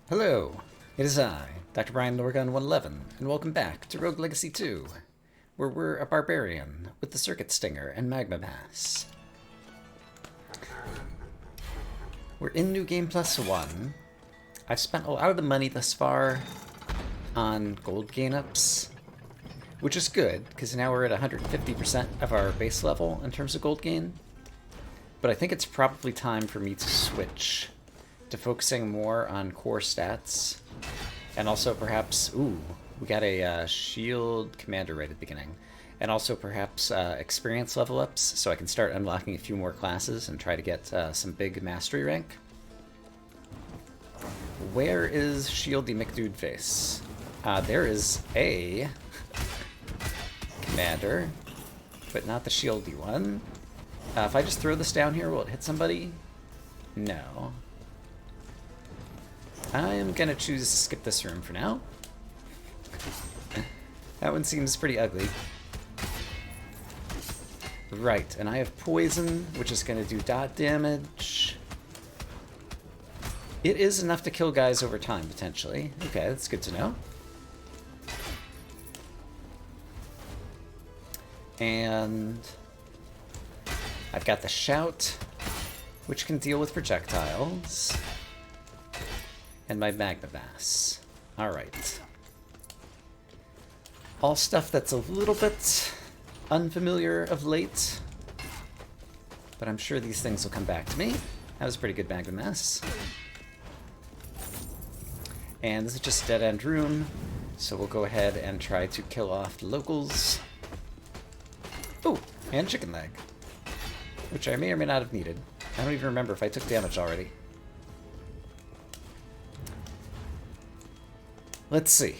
Hello, it is I, Dr. Brian Lorgun 111, and welcome back to Rogue Legacy 2, where we're a barbarian with the Circuit Stinger and Magma Mass. We're in New Game Plus 1. I've spent a lot of the money thus far on gold gain ups, which is good, because now we're at 150% of our base level in terms of gold gain. But I think it's probably time for me to switch to focusing more on core stats, and also perhaps, we got a shield commander right at the beginning, and also perhaps experience level ups, so I can start unlocking a few more classes and try to get some big mastery rank. Where is Shieldy McDude Face? There is a commander, but not the shieldy one. If I just throw this down here, will it hit somebody? No. I am gonna choose to skip this room for now. That one seems pretty ugly. Right, and I have poison, which is gonna do dot damage. It is enough to kill guys over time, potentially. Okay, that's good to know. And I've got the Shout, which can deal with projectiles. And my Magma Mass. Alright. All stuff that's a little bit unfamiliar of late. But I'm sure these things will come back to me. That was a pretty good Magma Mass. And this is just a dead-end room, so we'll go ahead and try to kill off the locals. Oh, and chicken leg. Which I may or may not have needed. I don't even remember if I took damage already. Let's see.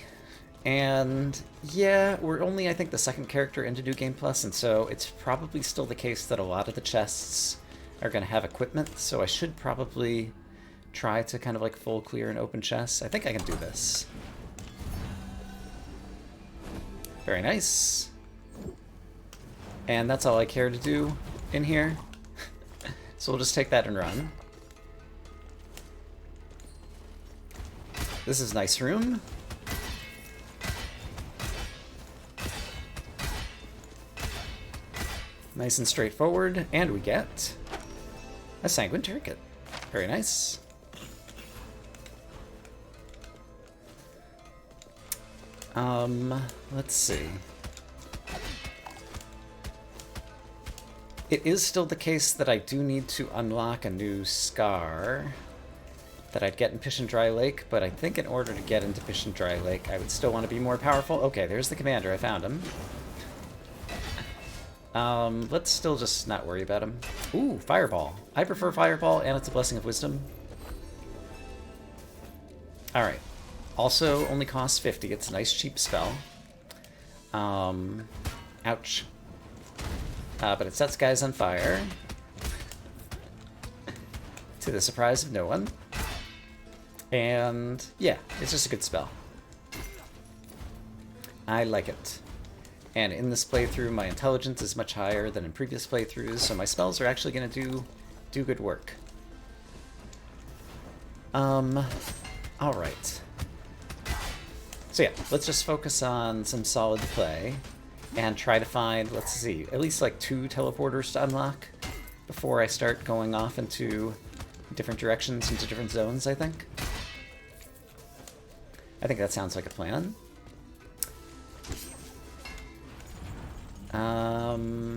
And yeah, we're only, I think, the second character into New Game Plus, and so it's probably still the case that a lot of the chests are going to have equipment, so I should probably try to kind of like full clear and open chests. I think I can do this. Very nice. And that's all I care to do in here. So we'll just take that and run. This is a nice room. Nice and straightforward, and we get a Sanguine Trinket. Very nice. Let's see. It is still the case that I do need to unlock a new scar that I'd get in Fish and Dry Lake, but I think in order to get into Fish and Dry Lake, I would still want to be more powerful. Okay, there's the commander. I found him. Let's still just not worry about him. Ooh, Fireball. I prefer Fireball, and it's a Blessing of Wisdom. Alright. Also, only costs 50. It's a nice, cheap spell. Ouch. But it sets guys on fire. To the surprise of no one. And, yeah, it's just a good spell. I like it. And in this playthrough, my intelligence is much higher than in previous playthroughs, so my spells are actually going to do good work. Alright. So yeah, let's just focus on some solid play, and try to find, let's see, at least like 2 teleporters to unlock before I start going off into different directions, into different zones, I think. I think that sounds like a plan.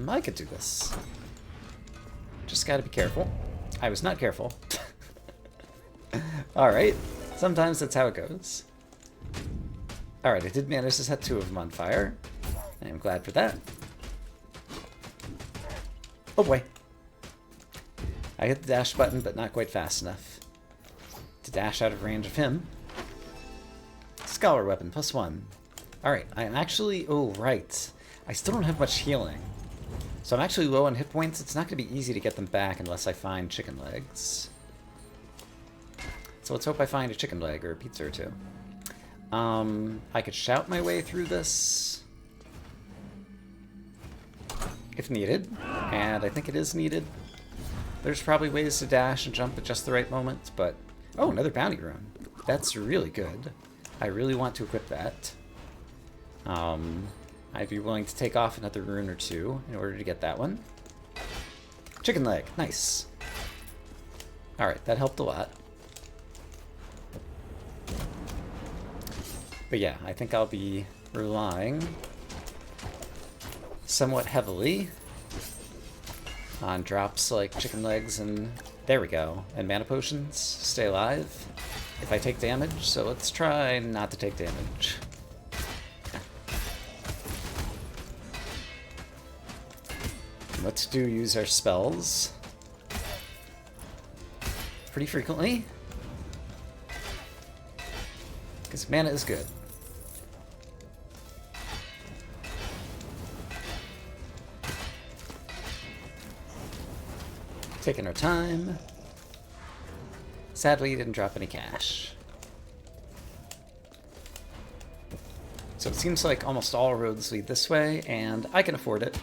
I could do this. Just gotta be careful. I was not careful. Alright, sometimes that's how it goes. Alright, I did manage to set 2 of them on fire. I am glad for that. Oh boy. I hit the dash button, but not quite fast enough to dash out of range of him. Scholar weapon, +1. Alright, I am actually... Oh, right. I still don't have much healing. So I'm actually low on hit points. It's not going to be easy to get them back unless I find chicken legs. So let's hope I find a chicken leg or a pizza or 2. I could shout my way through this if needed, and I think it is needed. There's probably ways to dash and jump at just the right moment, but... Oh, another bounty rune. That's really good. I really want to equip that. I'd be willing to take off another rune or two in order to get that one. Chicken leg, nice. Alright, that helped a lot. But yeah, I think I'll be relying somewhat heavily on drops like chicken legs and... There we go. And mana potions. Stay alive if I take damage, so let's try not to take damage. Let's use our spells pretty frequently, because mana is good. Taking our time. Sadly, didn't drop any cash. So it seems like almost all roads lead this way, and I can afford it.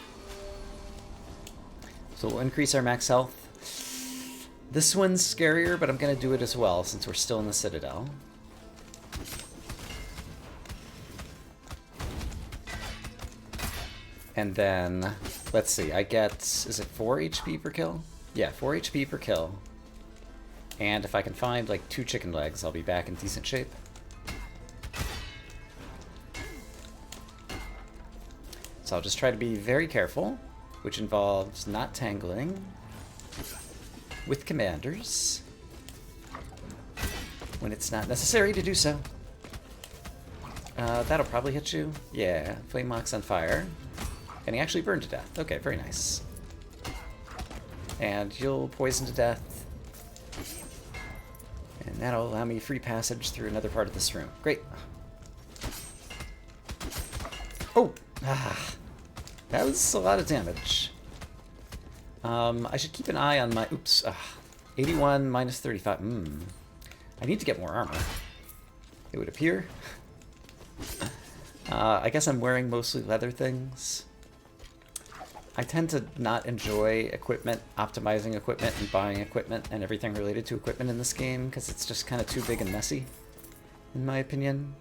So we'll increase our max health. This one's scarier, but I'm going to do it as well since we're still in the Citadel. And then, let's see, I get, is it 4 HP per kill? Yeah, 4 HP per kill. And if I can find like 2 chicken legs, I'll be back in decent shape. So I'll just try to be very careful, which involves not tangling with commanders when it's not necessary to do so. That'll probably hit you. Yeah, Flame Lock's on fire. And he actually burned to death. Okay, very nice. And you'll poison to death. And that'll allow me free passage through another part of this room. Great. Oh! Ah. That was a lot of damage. I should keep an eye on my... Oops. 81 minus 35. I need to get more armor, it would appear. I guess I'm wearing mostly leather things. I tend to not enjoy equipment, optimizing equipment, and buying equipment, and everything related to equipment in this game, because it's just kind of too big and messy, in my opinion.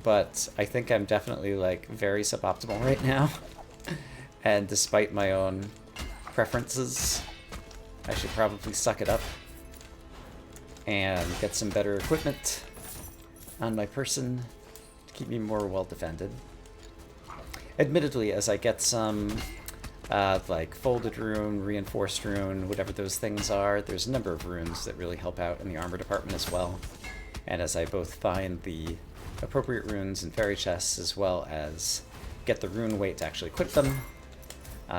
But I think I'm definitely, like, very suboptimal right now. And despite my own preferences, I should probably suck it up and get some better equipment on my person to keep me more well defended. Admittedly, as I get some like folded rune, reinforced rune, whatever those things are, there's a number of runes that really help out in the armor department as well. And as I both find the appropriate runes in fairy chests as well as get the rune weight to actually equip them,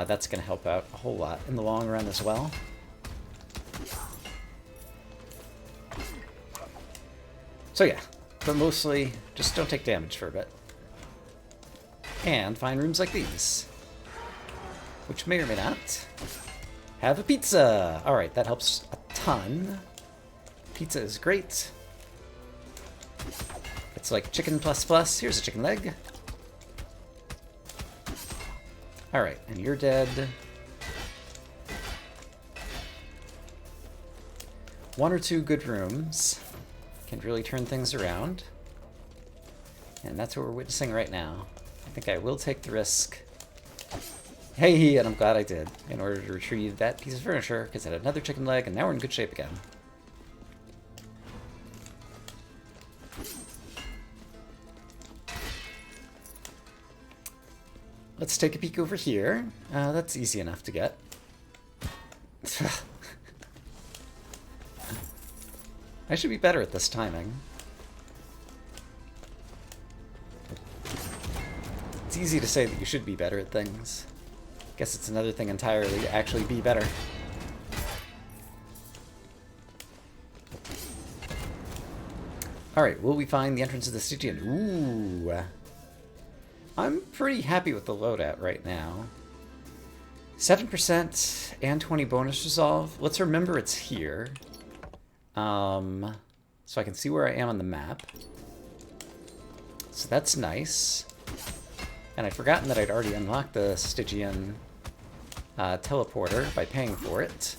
that's going to help out a whole lot in the long run as well. So yeah, but mostly just don't take damage for a bit. And find rooms like these, which may or may not have a pizza. Alright, that helps a ton. Pizza is great. It's like chicken plus plus. Here's a chicken leg. Alright, and you're dead. One or two good rooms can really turn things around. And that's what we're witnessing right now. I think I will take the risk. Hey, and I'm glad I did, in order to retrieve that piece of furniture, because it had another chicken leg, and now we're in good shape again. Let's take a peek over here. That's easy enough to get. I should be better at this timing. It's easy to say that you should be better at things. Guess it's another thing entirely to actually be better. Alright, will we find the entrance of the Stygian? Ooh. I'm pretty happy with the loadout right now. 7% and 20 bonus resolve. Let's remember it's here. So I can see where I am on the map. So that's nice. And I'd forgotten that I'd already unlocked the Stygian teleporter by paying for it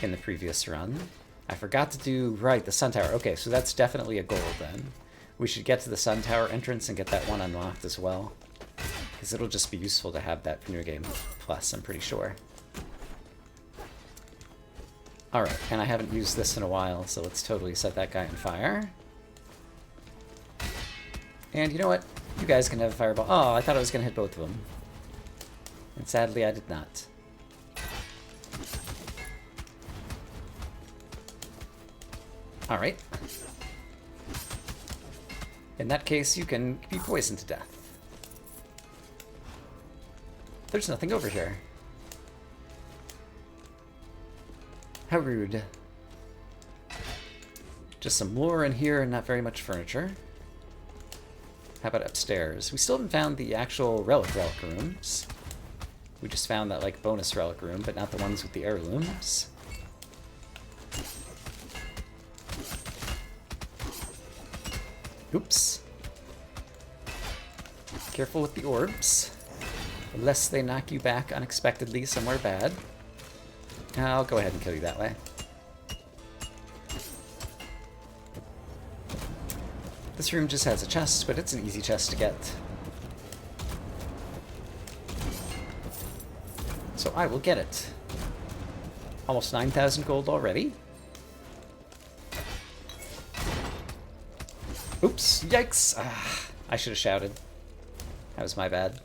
in the previous run. I forgot to do, right, the Sun Tower. Okay, so that's definitely a goal then. We should get to the Sun Tower entrance and get that one unlocked as well. Because it'll just be useful to have that for New Game Plus, I'm pretty sure. Alright, and I haven't used this in a while, so let's totally set that guy on fire. And you know what? You guys can have a fireball. Oh, I thought I was going to hit both of them. And sadly, I did not. Alright. In that case, you can be poisoned to death. There's nothing over here. How rude. Just some lore in here and not very much furniture. How about upstairs? We still haven't found the actual relic rooms. We just found that, like, bonus relic room, but not the ones with the heirlooms. Oops. Careful with the orbs, lest they knock you back unexpectedly somewhere bad. I'll go ahead and kill you that way. This room just has a chest, but it's an easy chest to get. So I will get it. Almost 9,000 gold already. Oops, yikes! Ah, I should have shouted. That was my bad.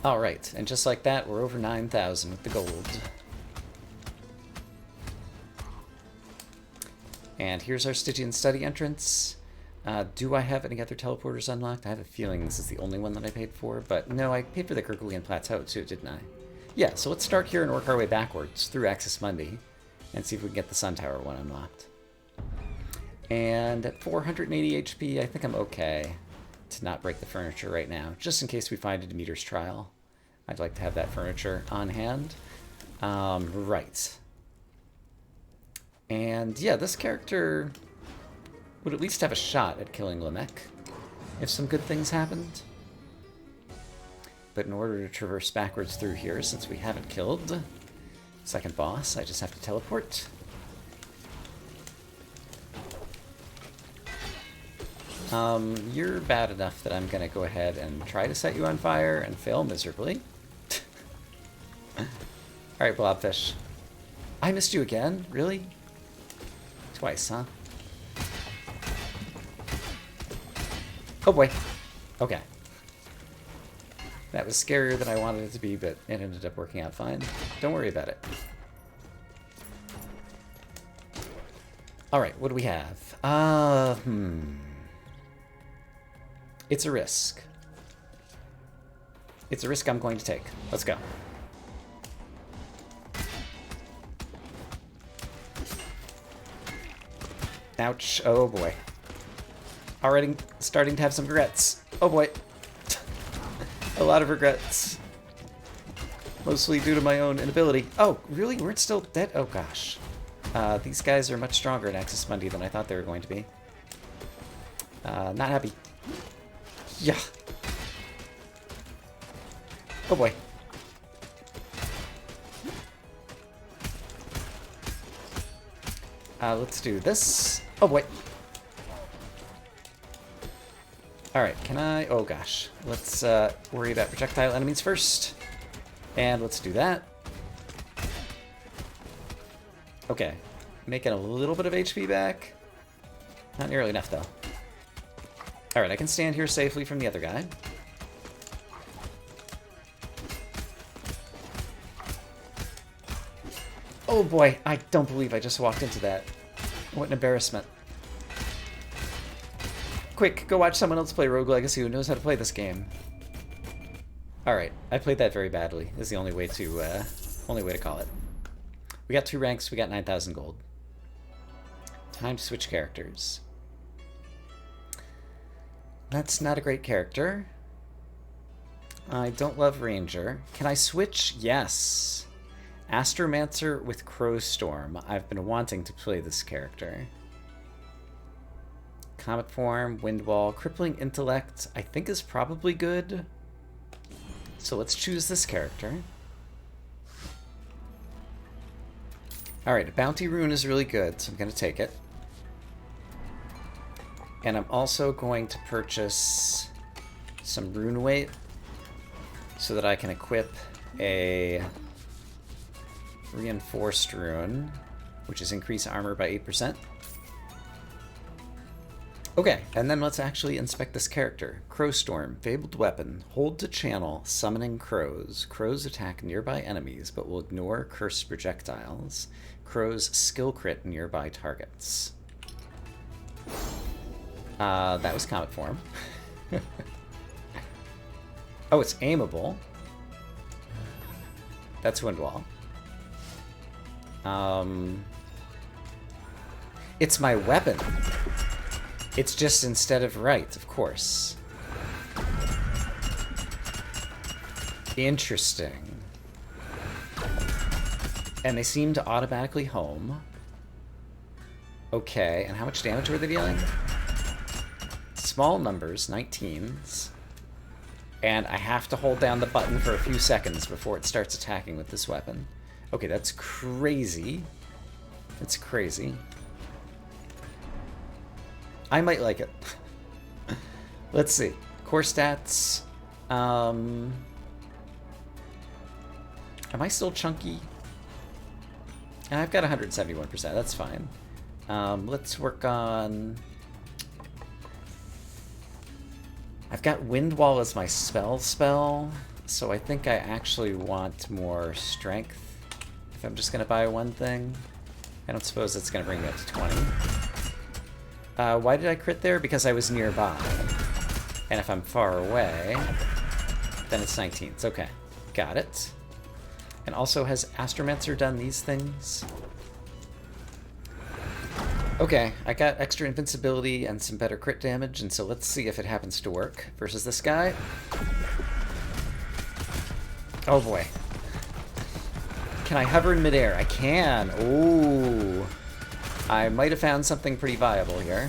Alright, and just like that, we're over 9,000 with the gold. And here's our Stygian Study entrance. Do I have any other teleporters unlocked? I have a feeling this is the only one that I paid for, but no, I paid for the Gurglian Plateau too, didn't I? Yeah, so let's start here and work our way backwards through Access Mundi and see if we can get the Sun Tower one unlocked. And at 480 HP, I think I'm okay to not break the furniture right now, just in case we find a Demeter's Trial. I'd like to have that furniture on hand. Right. And yeah, this character would at least have a shot at killing Lamech if some good things happened. But in order to traverse backwards through here, since we haven't killed the second boss, I just have to teleport. You're bad enough that I'm gonna go ahead and try to set you on fire and fail miserably. Alright, Blobfish. I missed you again? Really? Twice, huh? Oh boy. Okay. That was scarier than I wanted it to be, but it ended up working out fine. Don't worry about it. Alright, what do we have? It's a risk. It's a risk I'm going to take. Let's go. Ouch. Oh boy. Already starting to have some regrets. Oh boy. A lot of regrets. Mostly due to my own inability. Oh, really? We're still dead? Oh gosh. These guys are much stronger in Access Mundi than I thought they were going to be. Not happy. Yeah. Oh boy. Let's do this. Oh boy. Alright, can I... Oh gosh. Let's worry about projectile enemies first. And let's do that. Okay. Making a little bit of HP back. Not nearly enough, though. Alright, I can stand here safely from the other guy. Oh boy, I don't believe I just walked into that. What an embarrassment. Quick, go watch someone else play Rogue Legacy who knows how to play this game. Alright, I played that very badly, is the only way to call it. We got 2 ranks, we got 9,000 gold. Time to switch characters. That's not a great character. I don't love Ranger. Can I switch? Yes. Astromancer with Crowstorm. I've been wanting to play this character. Comet Form, Windwall, Crippling Intellect, I think is probably good. So let's choose this character. Alright, a bounty rune is really good, so I'm going to take it. And I'm also going to purchase some rune weight so that I can equip a reinforced rune, which is increase armor by 8%. Okay, and then let's actually inspect this character. Crowstorm, fabled weapon. Hold to channel, summoning crows. Crows attack nearby enemies, but will ignore cursed projectiles. Crows skill crit nearby targets. That was comet form. Oh, it's aimable. That's Windwall. It's my weapon. It's just instead of right, of course. Interesting. And they seem to automatically home. Okay, and how much damage were they dealing? Small numbers, 19s. And I have to hold down the button for a few seconds before it starts attacking with this weapon. Okay, that's crazy. It's crazy. I might like it. Let's see. Core stats. Am I still chunky? I've got 171%. That's fine. Let's work on... I've got Windwall as my spell, so I think I actually want more strength if I'm just going to buy one thing. I don't suppose it's going to bring me up to 20. Why did I crit there? Because I was nearby. And if I'm far away, then it's 19s. Okay, got it. And also, has Astromancer done these things? Okay, I got extra invincibility and some better crit damage, and so let's see if it happens to work versus this guy. Oh boy. Can I hover in midair? I can. Ooh. I might have found something pretty viable here.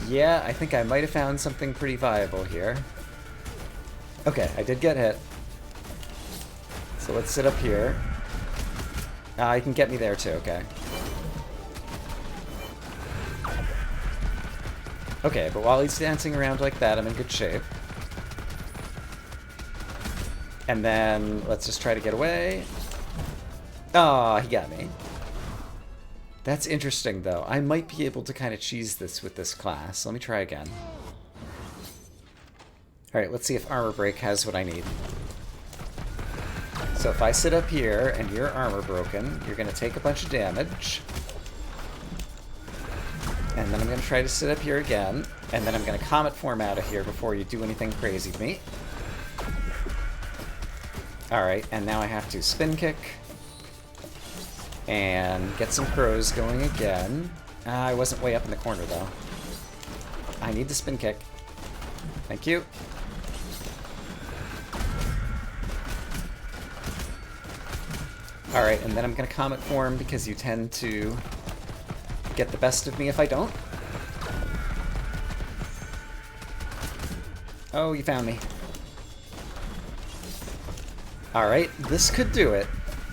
Yeah, I think I might have found something pretty viable here. Okay, I did get hit. So let's sit up here. You can get me there too, okay. Okay, but while he's dancing around like that, I'm in good shape. And then let's just try to get away. Oh, he got me. That's interesting, though. I might be able to kind of cheese this with this class. Let me try again. Alright, let's see if Armor Break has what I need. So if I sit up here and you're armor broken, you're going to take a bunch of damage. And then I'm going to try to sit up here again. And then I'm going to comet form out of here before you do anything crazy to me. Alright, and now I have to spin kick. And get some crows going again. I wasn't way up in the corner, though. I need to spin kick. Thank you. Alright, and then I'm going to comet form because you tend to get the best of me if I don't. Oh, you found me. Alright, this could do it.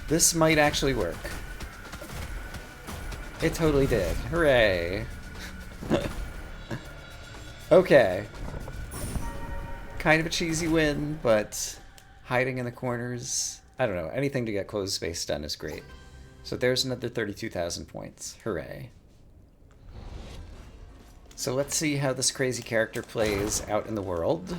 This might actually work. It totally did. Hooray. Okay. Kind of a cheesy win, but hiding in the corners... I don't know, anything to get closed space done is great. So there's another 32,000 points. Hooray. So let's see how this crazy character plays out in the world.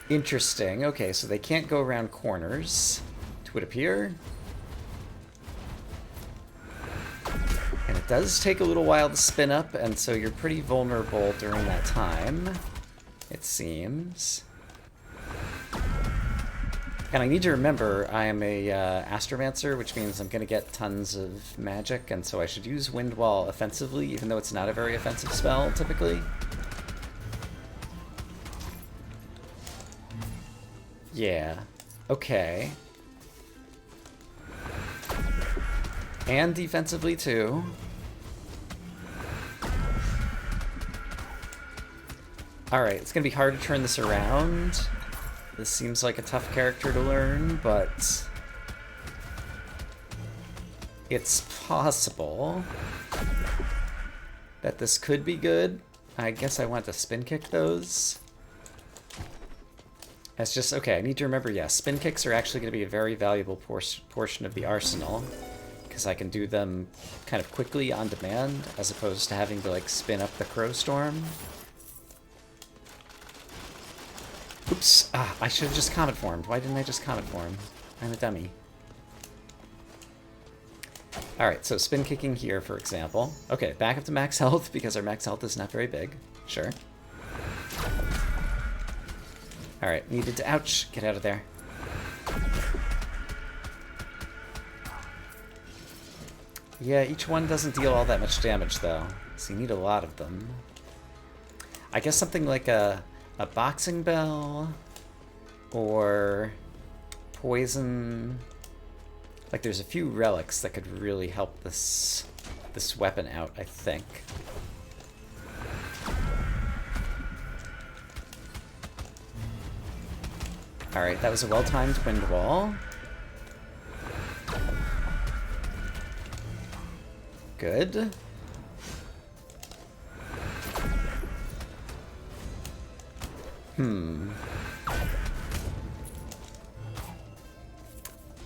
Interesting. Okay, so they can't go around corners, it would appear. And it does take a little while to spin up, and so you're pretty vulnerable during that time. It seems. And I need to remember I am a Astromancer, which means I'm going to get tons of magic, and so I should use Windwall offensively, even though it's not a very offensive spell, typically. Yeah. Okay. And defensively, too. Alright, it's gonna be hard to turn this around. This seems like a tough character to learn, but it's possible that this could be good. I guess I want to spin kick those. That's just, okay, I need to remember, yeah, spin kicks are actually going to be a very valuable portion of the arsenal, because I can do them kind of quickly on demand, as opposed to having to, like, spin up the Crow Storm. Oops, I should have just Comet Formed. Why didn't I just Comet Form? I'm a dummy. Alright, so spin kicking here, for example. Okay, back up to max health, because our max health is not very big. Sure. Alright, needed to... Ouch! Get out of there. Yeah, each one doesn't deal all that much damage, though. So you need a lot of them. I guess something like a boxing bell, or poison. Like, there's a few relics that could really help this weapon out, I think. Alright, that was a well-timed wind wall. Good.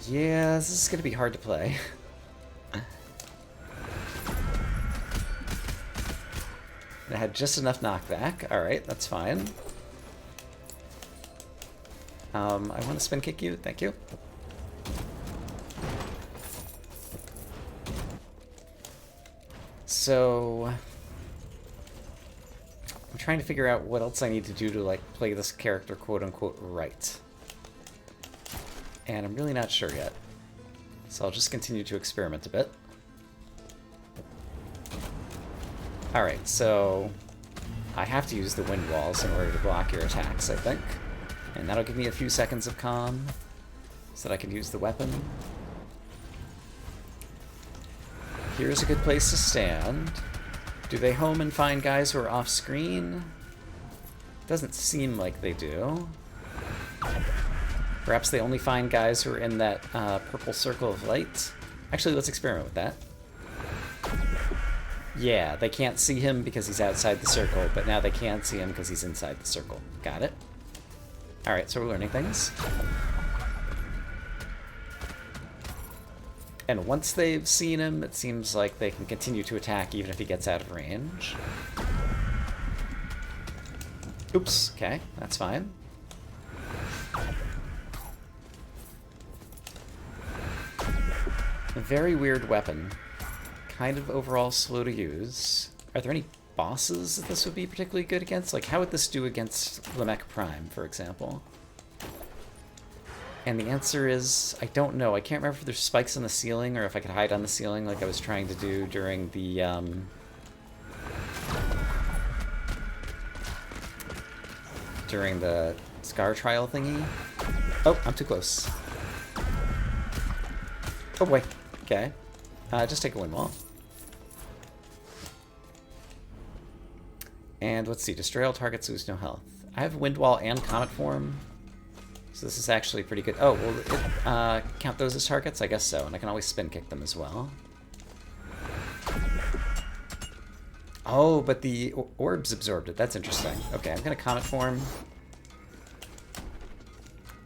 Yeah, this is gonna be hard to play. I had just enough knockback. Alright, that's fine. I want to spin kick you. Thank you. So I'm trying to figure out what else I need to do to, like, play this character quote-unquote right. And I'm really not sure yet. So I'll just continue to experiment a bit. Alright, so I have to use the wind walls in order to block your attacks, I think. And that'll give me a few seconds of calm so that I can use the weapon. Here's a good place to stand. Do they home and find guys who are off screen? Doesn't seem like they do. Perhaps they only find guys who are in that purple circle of light. Actually, let's experiment with that. Yeah, they can't see him because he's outside the circle, but now they can see him because he's inside the circle. Got it. Alright, so we're learning things. And once they've seen him, it seems like they can continue to attack even if he gets out of range. Oops, okay, that's fine. A very weird weapon. Kind of overall slow to use. Are there any bosses that this would be particularly good against? Like, how would this do against Lamech Prime, for example? And the answer is, I don't know. I can't remember if there's spikes on the ceiling or if I could hide on the ceiling like I was trying to do during the, Scar trial thingy. Oh, I'm too close. Oh boy. Okay. Just take a wind wall. And let's see, destroy all targets, lose no health. I have wind wall and comet form, so this is actually pretty good. Oh, will it count those as targets? I guess so, and I can always spin kick them as well. Oh, but the orbs absorbed it. That's interesting. Okay, I'm gonna comet form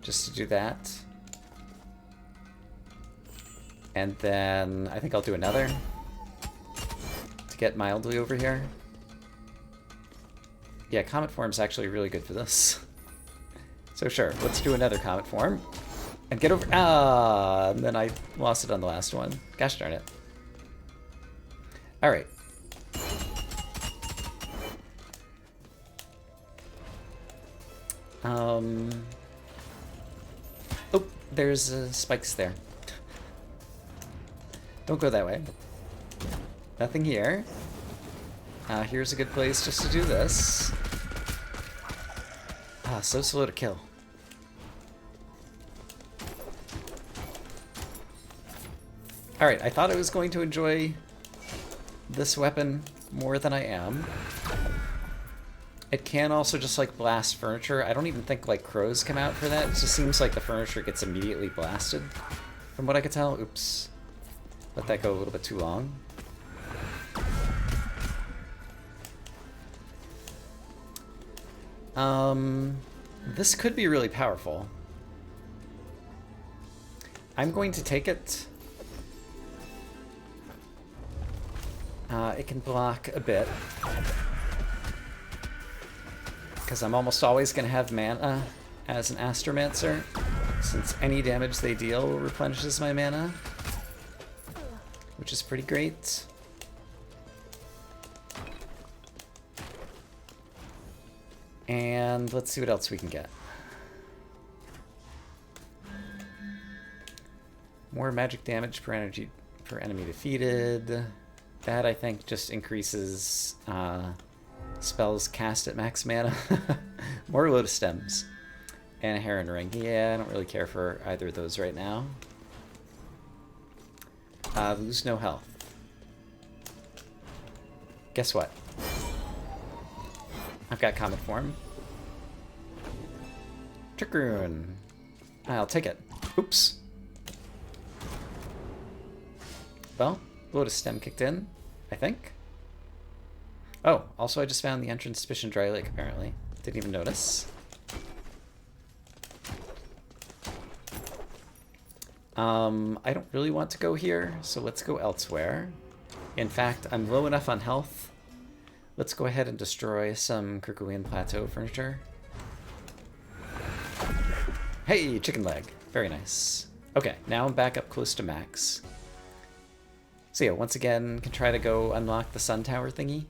just to do that. And then I think I'll do another to get mildly over here. Yeah, comet form's actually really good for this. So sure, let's do another comet form. And get over... Ah! And then I lost it on the last one. Gosh darn it. Alright. Oh, there's spikes there. Don't go that way. Nothing here. Here's a good place just to do this. Ah, so slow to kill. Alright, I thought I was going to enjoy this weapon more than I am. It can also just like blast furniture. I don't even think like crows come out for that. It just seems like the furniture gets immediately blasted, from what I could tell. Oops. Let that go a little bit too long. This could be really powerful. I'm going to take it. It can block a bit, because I'm almost always going to have mana as an Astromancer, since any damage they deal replenishes my mana, which is pretty great. And let's see what else we can get. More magic damage per energy per enemy defeated. That, I think, just increases spells cast at max mana. More Lotus Stems. And a Heron Ring. Yeah, I don't really care for either of those right now. Lose no health. Guess what? I've got Comet Form. Trick Rune. I'll take it. Oops. Well, Lotus Stem kicked in, I think. Oh, also I just found the entrance to Suspicion Dry Lake, apparently. Didn't even notice. I don't really want to go here, so let's go elsewhere. In fact, I'm low enough on health. Let's go ahead and destroy some Kerguelen Plateau furniture. Hey, chicken leg. Very nice. Okay, now I'm back up close to max. So yeah, once again, can try to go unlock the sun tower thingy.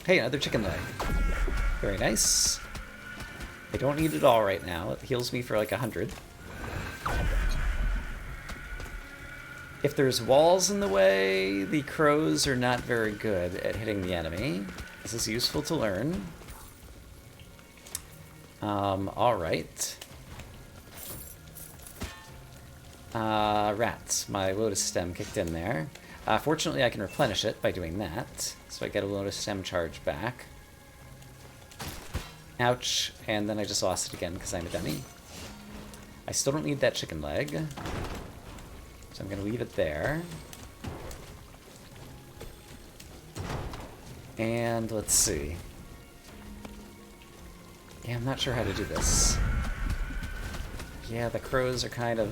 Hey, another chicken leg. Very nice. I don't need it all right now. It heals me for like 100. If there's walls in the way, the crows are not very good at hitting the enemy. This is useful to learn. Alright. Rats. My Lotus Stem kicked in there. Fortunately, I can replenish it by doing that. So I get a Lotus Stem charge back. Ouch. And then I just lost it again because I'm a dummy. I still don't need that chicken leg. So I'm going to leave it there. And let's see. Yeah, I'm not sure how to do this. Yeah, the crows are kind of...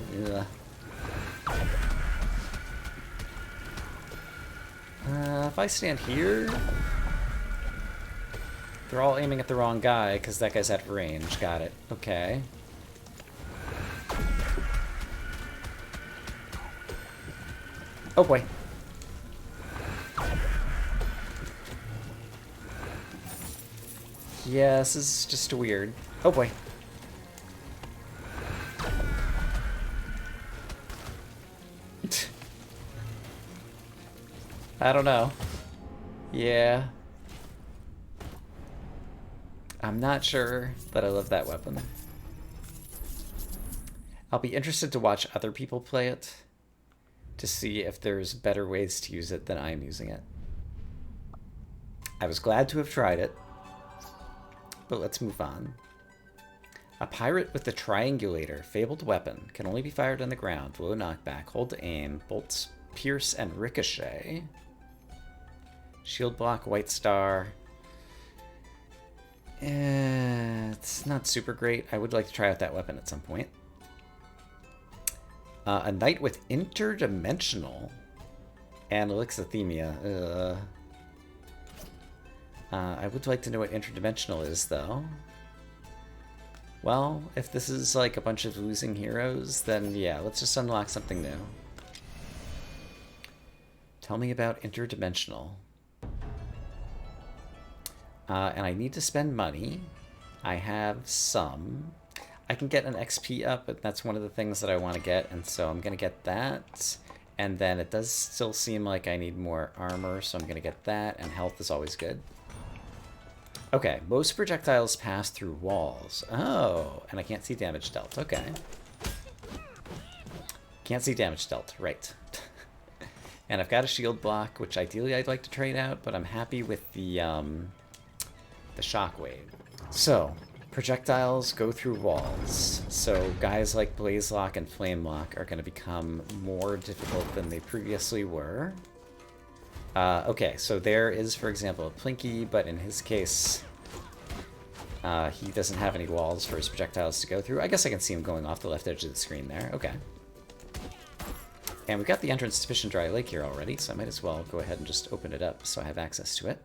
if I stand here... They're all aiming at the wrong guy, because that guy's out of range. Got it. Okay. Oh boy. Yeah, this is just weird. Oh boy. I don't know. Yeah. I'm not sure that I love that weapon. I'll be interested to watch other people play it to see if there's better ways to use it than I'm using it. I was glad to have tried it, but let's move on. A pirate with the triangulator, fabled weapon, can only be fired on the ground, low knockback, hold to aim, bolts pierce and ricochet. Shield block, white star. It's not super great. I would like to try out that weapon at some point. A knight with interdimensional and elixithemia. I would like to know what interdimensional is, though. Well, if this is like a bunch of losing heroes, then yeah, let's just unlock something new. Tell me about interdimensional. And I need to spend money. I have some. I can get an XP up, but that's one of the things that I want to get, and so I'm going to get that. And then it does still seem like I need more armor, so I'm going to get that, and health is always good. Okay, most projectiles pass through walls. Oh, and I can't see damage dealt. Okay. Can't see damage dealt, right. And I've got a shield block, which ideally I'd like to trade out, but I'm happy with the shockwave. So, projectiles go through walls. So guys like Blaze Lock and Flame Lock are going to become more difficult than they previously were. Okay, so there is, for example, a Plinky, but in his case, he doesn't have any walls for his projectiles to go through. I guess I can see him going off the left edge of the screen there. Okay. And we've got the entrance to Fish and Dry Lake here already, so I might as well go ahead and just open it up so I have access to it.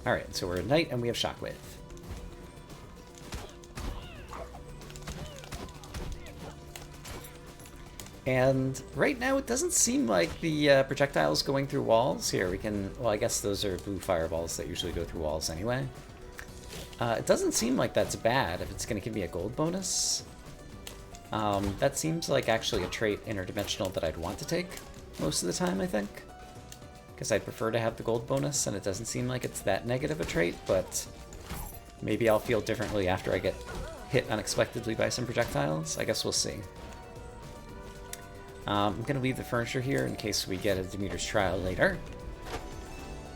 Alright, so we're at night and we have Shockwave. And right now it doesn't seem like the projectiles going through walls. Here we can, well, I guess those are blue fireballs that usually go through walls anyway. It doesn't seem like that's bad if it's going to give me a gold bonus. That seems like actually a trait interdimensional that I'd want to take most of the time, I think. Because I'd prefer to have the gold bonus, and it doesn't seem like it's that negative a trait, but maybe I'll feel differently after I get hit unexpectedly by some projectiles. I guess we'll see. I'm going to leave the furniture here in case we get a Demeter's Trial later.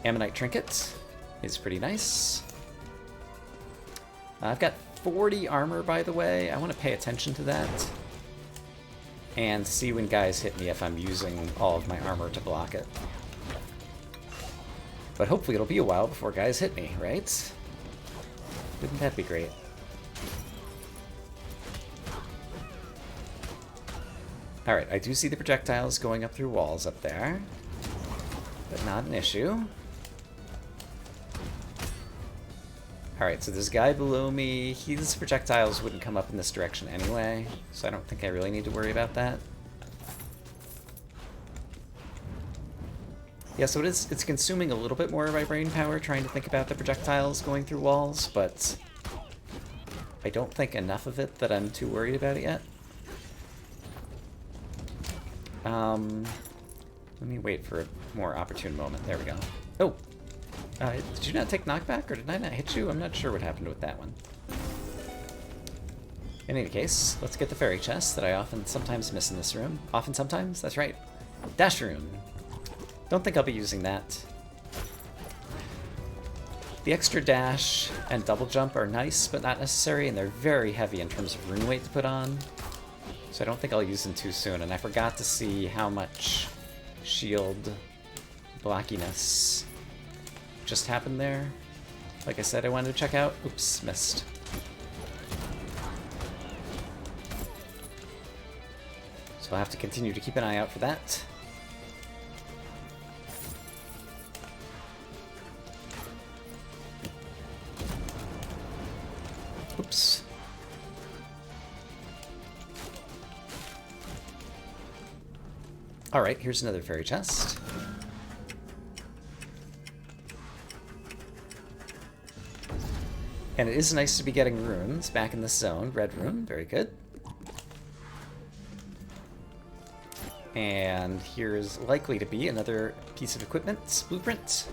Ammonite Trinket is pretty nice. I've got 40 armor, by the way. I want to pay attention to that. And see when guys hit me if I'm using all of my armor to block it. But hopefully it'll be a while before guys hit me, right? Wouldn't that be great? Alright, I do see the projectiles going up through walls up there. But not an issue. Alright, so this guy below me, his projectiles wouldn't come up in this direction anyway, so I don't think I really need to worry about that. Yeah, so it's consuming a little bit more of my brain power trying to think about the projectiles going through walls, but I don't think enough of it that I'm too worried about it yet. Let me wait for a more opportune moment. There we go. Oh! Did you not take knockback, or did I not hit you? I'm not sure what happened with that one. In any case, let's get the fairy chest that I often sometimes miss in this room. Often sometimes? That's right. Dash room. Don't think I'll be using that. The extra dash and double jump are nice, but not necessary, and they're very heavy in terms of rune weight to put on. So I don't think I'll use them too soon, and I forgot to see how much shield blockiness just happened there. Like I said, I wanted to check out. Oops, missed. So I'll have to continue to keep an eye out for that. Oops. Alright, here's another fairy chest. And it is nice to be getting runes back in this zone. Red rune, very good. And here's likely to be another piece of equipment, blueprint.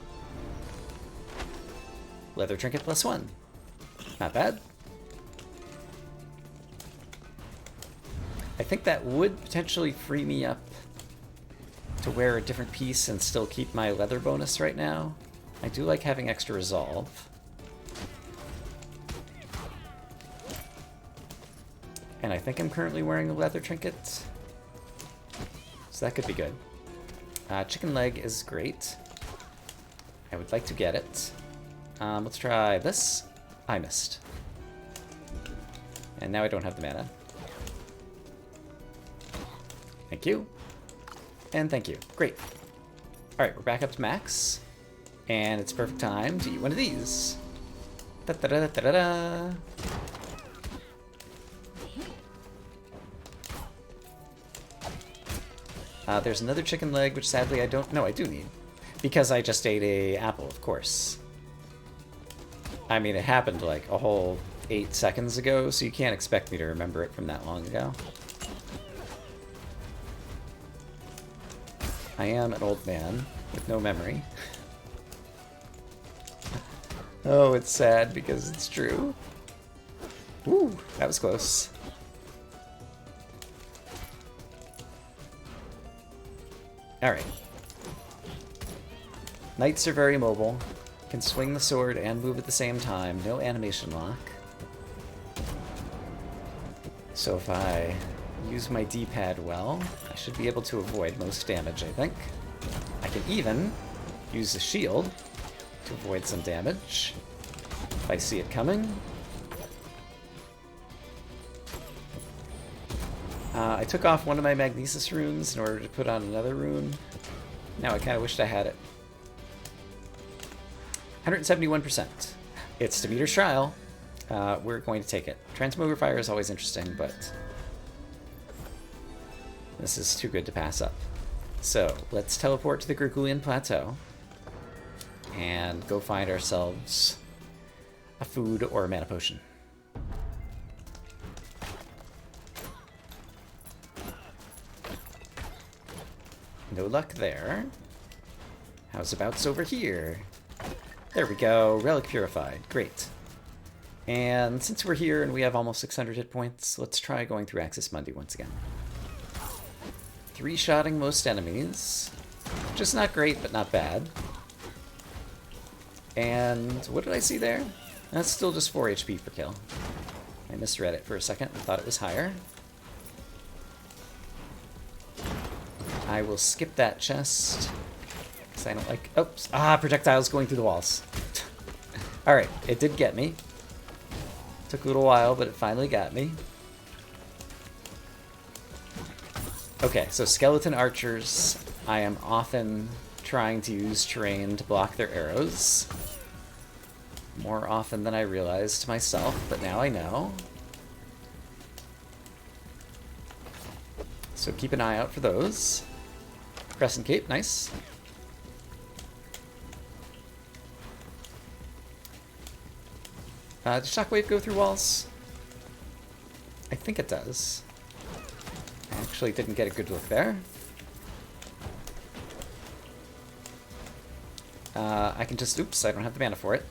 Leather trinket +1. Not bad. I think that would potentially free me up to wear a different piece and still keep my leather bonus right now. I do like having extra resolve. And I think I'm currently wearing a leather trinket. So that could be good. Chicken leg is great. I would like to get it. Let's try this. I missed. And now I don't have the mana. Thank you. And thank you. Great. Alright, we're back up to max. And it's perfect time to eat one of these. Da-da-da-da-da-da. There's another chicken leg, which sadly I don't... No, I do need. Because I just ate a apple, of course. I mean, it happened like a whole 8 seconds ago, so you can't expect me to remember it from that long ago. I am an old man with no memory. Oh, it's sad because it's true. Ooh, that was close. Alright. Knights are very mobile. Can swing the sword and move at the same time. No animation lock. So if I use my D-pad well, I should be able to avoid most damage, I think. I can even use the shield to avoid some damage if I see it coming. I took off one of my Magnesis runes in order to put on another rune. Now I kind of wished I had it. 171%. It's Demeter's Trial. We're going to take it. Transmogrifier is always interesting, but this is too good to pass up. So let's teleport to the Gurgulian Plateau and go find ourselves a food or a mana potion. No luck there. How's abouts over here? There we go. Relic Purified. Great. And since we're here and we have almost 600 hit points, let's try going through Axis Mundi once again. 3-shotting most enemies. Just not great, but not bad. And what did I see there? That's still just 4 HP per kill. I misread it for a second and thought it was higher. I will skip that chest, because I don't like... Oops! Projectiles going through the walls. Alright, it did get me. Took a little while, but it finally got me. Okay, so skeleton archers, I am often trying to use terrain to block their arrows. More often than I realized myself, but now I know. So keep an eye out for those. Crescent Cape, nice. Does Shockwave go through walls? I think it does. I actually didn't get a good look there. I can just... Oops, I don't have the mana for it.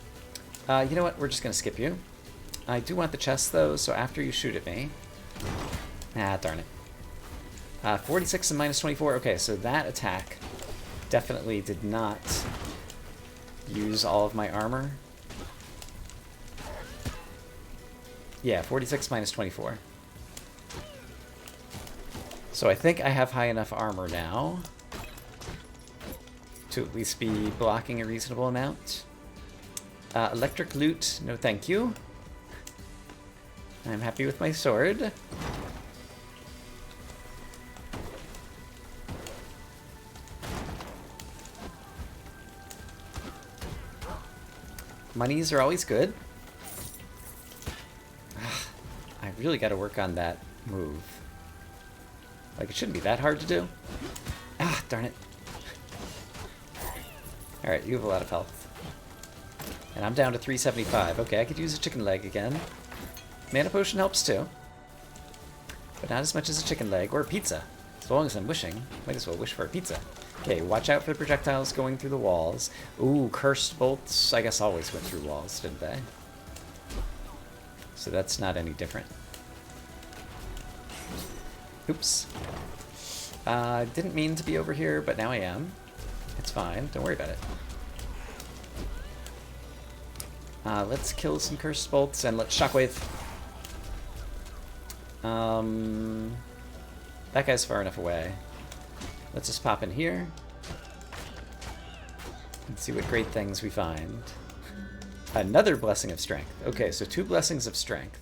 You know what? We're just going to skip you. I do want the chest, though, so after you shoot at me... darn it. 46 and minus 24. Okay, so that attack definitely did not use all of my armor. Yeah, 46 minus 24. So I think I have high enough armor now to at least be blocking a reasonable amount. Electric loot, no thank you. I'm happy with my sword. Monies are always good. I really got to work on that move. Like, it shouldn't be that hard to do. Darn it. Alright, you have a lot of health. And I'm down to 375. Okay, I could use a chicken leg again. Mana potion helps too. But not as much as a chicken leg or a pizza. As long as I'm wishing, might as well wish for a pizza. Okay, watch out for the projectiles going through the walls. Ooh, cursed bolts, I guess always went through walls, didn't they? So that's not any different. Oops. Didn't mean to be over here, but now I am. It's fine, don't worry about it. Let's kill some cursed bolts and let's shockwave. That guy's far enough away. Let's just pop in here and see what great things we find. Another Blessing of Strength. Okay, so 2 Blessings of Strength.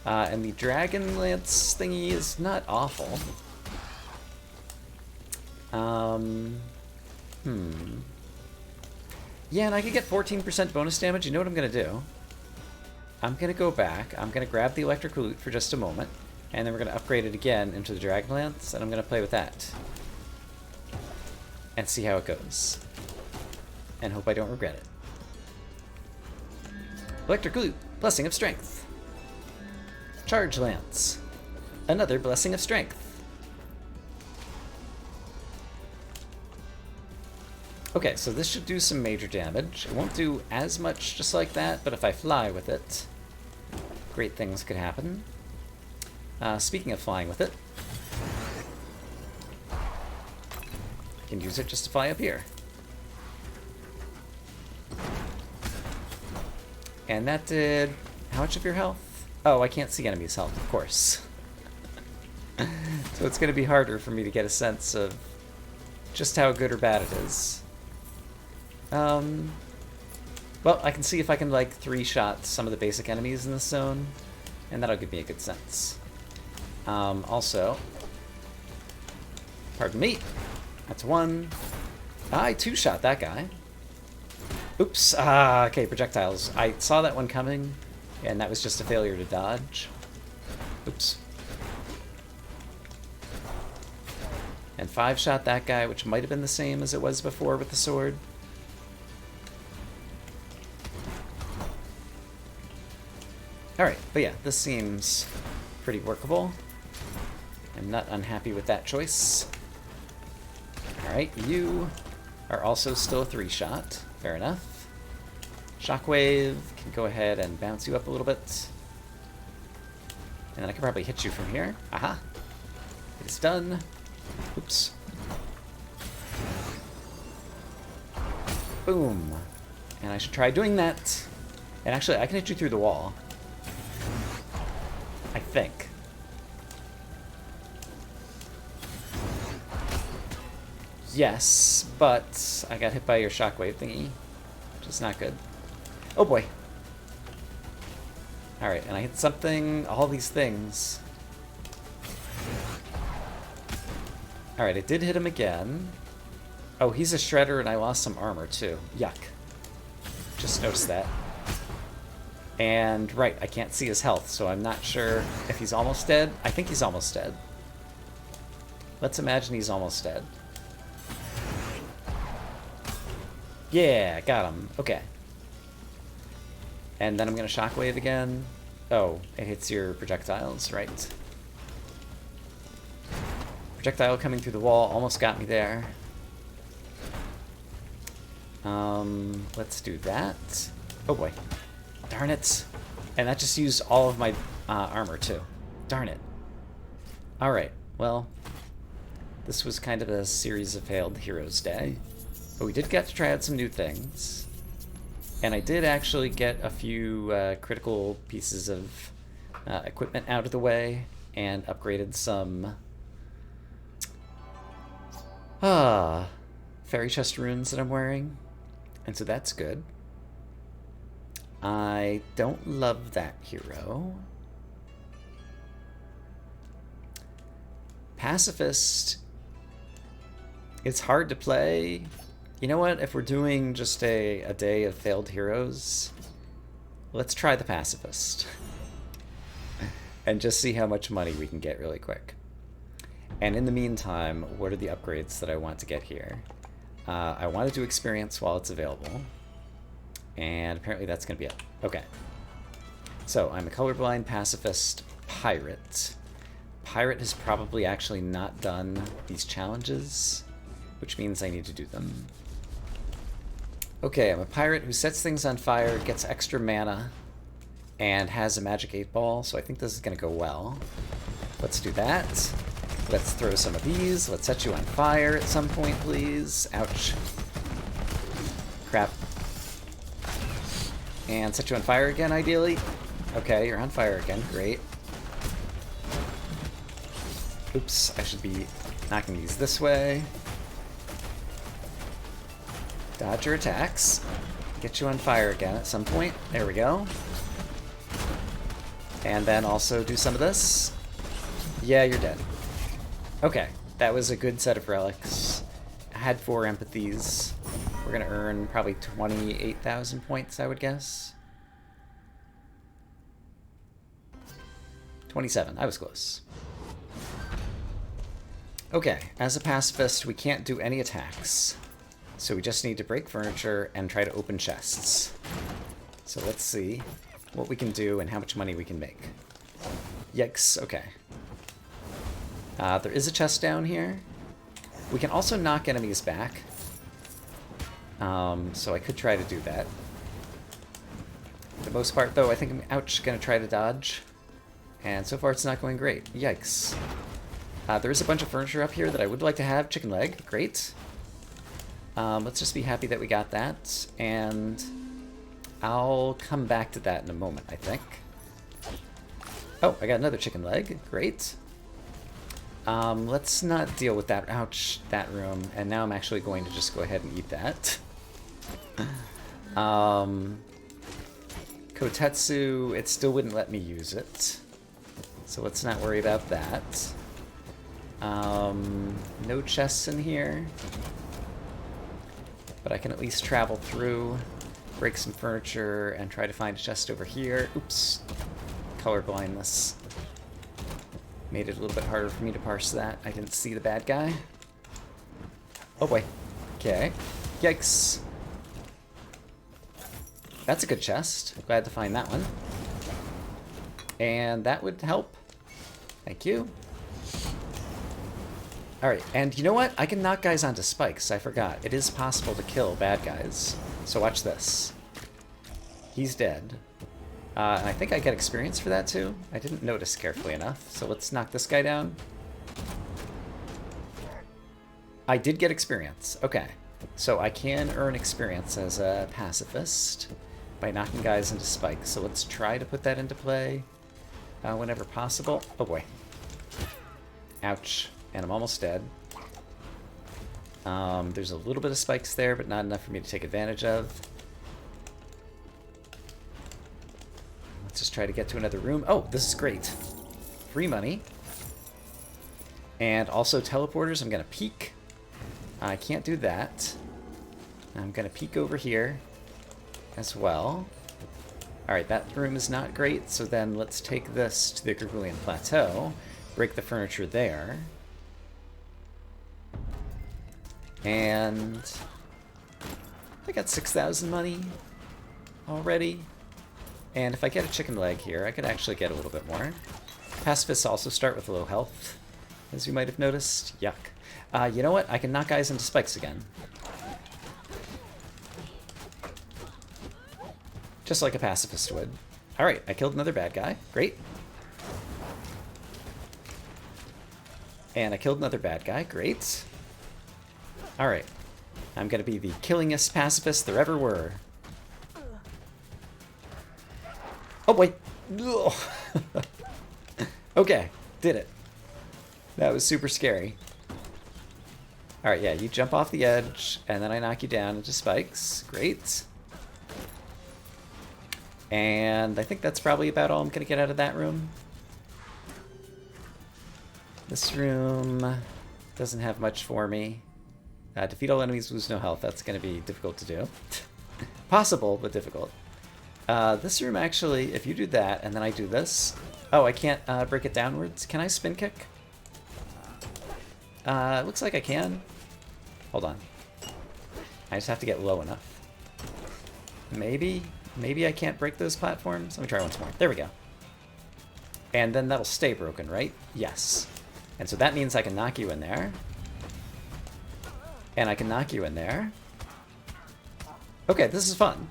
And the Dragon Lance thingy is not awful. Yeah, and I could get 14% bonus damage. You know what I'm going to do? I'm going to go back. I'm going to grab the Electric Loot for just a moment. And then we're going to upgrade it again into the Dragon Lance. And I'm going to play with that. And see how it goes. And hope I don't regret it. Electric Loot. Blessing of Strength. Charge Lance. Another Blessing of Strength. Okay, so this should do some major damage. It won't do as much just like that, but if I fly with it, great things could happen. Speaking of flying with it, can use it just to fly up here. And that did... how much of your health? Oh, I can't see enemies' health, of course. So it's going to be harder for me to get a sense of just how good or bad it is. Well, I can see if I can, like, 3-shot some of the basic enemies in this zone, and that'll give me a good sense. Also, pardon me, that's 1. I 2-shot that guy. Oops, okay, projectiles. I saw that one coming, and that was just a failure to dodge. Oops. And 5-shot that guy, which might have been the same as it was before with the sword. Alright, but yeah, this seems pretty workable. I'm not unhappy with that choice. Alright, you are also still a 3-shot. Fair enough. Shockwave can go ahead and bounce you up a little bit. And then I can probably hit you from here. Aha! It is done. Oops. Boom. And I should try doing that. And actually, I can hit you through the wall. I think. Yes, but I got hit by your shockwave thingy, which is not good. Oh boy. Alright, and I hit something, all these things. Alright, I did hit him again. Oh, he's a shredder and I lost some armor too. Yuck. Just noticed that. And, right, I can't see his health, so I'm not sure if he's almost dead. I think he's almost dead. Let's imagine he's almost dead. Yeah, got him. Okay. And then I'm going to shockwave again. Oh, it hits your projectiles, right. Projectile coming through the wall almost got me there. Let's do that. Oh boy. Darn it. And that just used all of my armor too. Darn it. Alright, well, this was kind of a series of failed heroes day. But we did get to try out some new things. And I did actually get a few critical pieces of equipment out of the way and upgraded some fairy chest runes that I'm wearing. And so that's good. I don't love that hero. Pacifist. It's hard to play. You know what? If we're doing just a day of failed heroes, let's try the Pacifist. And just see how much money we can get really quick. And in the meantime, what are the upgrades that I want to get here? I want to do experience while it's available. And apparently that's going to be it. Okay. So I'm a colorblind pacifist pirate. Pirate has probably actually not done these challenges, which means I need to do them. Okay, I'm a pirate who sets things on fire, gets extra mana, and has a magic 8-ball, so I think this is going to go well. Let's do that. Let's throw some of these. Let's set you on fire at some point, please. Ouch. Crap. And set you on fire again, ideally. Okay, you're on fire again. Great. Oops, I should be knocking these this way. Dodge your attacks. Get you on fire again at some point. There we go. And then also do some of this. Yeah, you're dead. Okay, that was a good set of relics. I had 4 empathies. We're gonna earn probably 28,000 points, I would guess. 27, I was close. Okay, as a pacifist, we can't do any attacks. So we just need to break furniture and try to open chests. So let's see what we can do and how much money we can make. Yikes, okay. There is a chest down here. We can also knock enemies back. So I could try to do that. For the most part, though, I think I'm gonna try to dodge. And so far it's not going great. Yikes. There is a bunch of furniture up here that I would like to have. Chicken leg, great. Let's just be happy that we got that, and I'll come back to that in a moment, I think. Oh, I got another chicken leg. Great. Let's not deal with that. Ouch, that room. And now I'm actually going to just go ahead and eat that. Kotetsu, it still wouldn't let me use it. So let's not worry about that. No chests in here. But I can at least travel through, break some furniture, and try to find a chest over here. Oops. Color blindness. Made it a little bit harder for me to parse that. I didn't see the bad guy. Oh boy. Okay. Yikes. That's a good chest. Glad to find that one. And that would help. Thank you. Alright, and you know what? I can knock guys onto spikes. I forgot. It is possible to kill bad guys. So watch this. He's dead. And I think I get experience for that too. I didn't notice carefully enough. So let's knock this guy down. I did get experience. Okay. So I can earn experience as a pacifist by knocking guys into spikes. So let's try to put that into play whenever possible. Oh boy. Ouch. And I'm almost dead. There's a little bit of spikes there, but not enough for me to take advantage of. Let's just try to get to another room. Oh, this is great. Free money. And also teleporters. I'm going to peek. I can't do that. I'm going to peek over here as well. Alright, that room is not great, so then let's take this to the Gregorian Plateau. Break the furniture there. And I got 6,000 money already. And if I get a chicken leg here, I could actually get a little bit more. Pacifists also start with low health, as you might have noticed. Yuck. You know what? I can knock guys into spikes again. Just like a pacifist would. Alright, I killed another bad guy. Great. And I killed another bad guy. Great. Alright. I'm gonna be the killingest pacifist there ever were. Oh boy. Okay, did it. That was super scary. Alright, yeah, you jump off the edge, and then I knock you down into spikes. Great. And I think that's probably about all I'm gonna get out of that room. This room doesn't have much for me. Defeat all enemies, lose no health. That's going to be difficult to do. Possible, but difficult. This room actually, if you do that, and then I do this... Oh, I can't break it downwards. Can I spin kick? It looks like I can. Hold on. I just have to get low enough. Maybe I can't break those platforms. Let me try once more. There we go. And then that'll stay broken, right? Yes. And so that means I can knock you in there. And I can knock you in there. Okay, this is fun.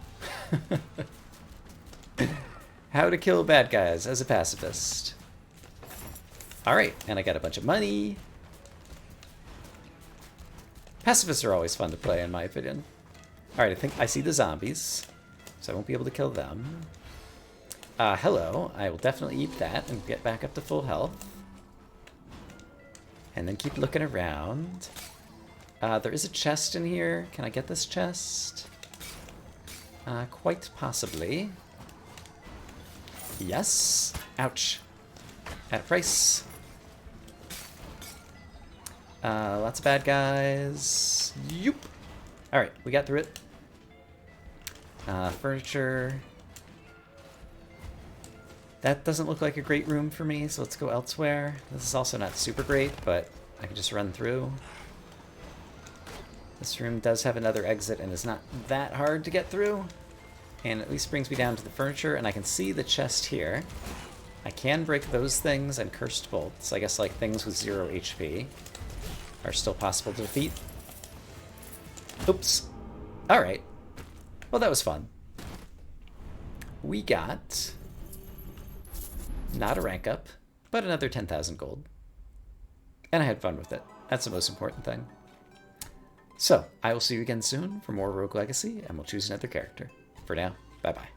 How to kill bad guys as a pacifist. Alright, and I got a bunch of money. Pacifists are always fun to play, in my opinion. Alright, I think I see the zombies, so I won't be able to kill them. Hello. I will definitely eat that and get back up to full health. And then keep looking around. There is a chest in here. Can I get this chest? Quite possibly. Yes. Ouch. At a price. Lots of bad guys. Yoop. Alright, we got through it. Furniture. That doesn't look like a great room for me, so let's go elsewhere. This is also not super great, but I can just run through. This room does have another exit and is not that hard to get through. And at least brings me down to the furniture, and I can see the chest here. I can break those things and cursed bolts. I guess like things with 0 HP are still possible to defeat. Oops. Alright. Well, that was fun. We got... not a rank up, but another 10,000 gold. And I had fun with it. That's the most important thing. So, I will see you again soon for more Rogue Legacy, and we'll choose another character. For now, bye-bye.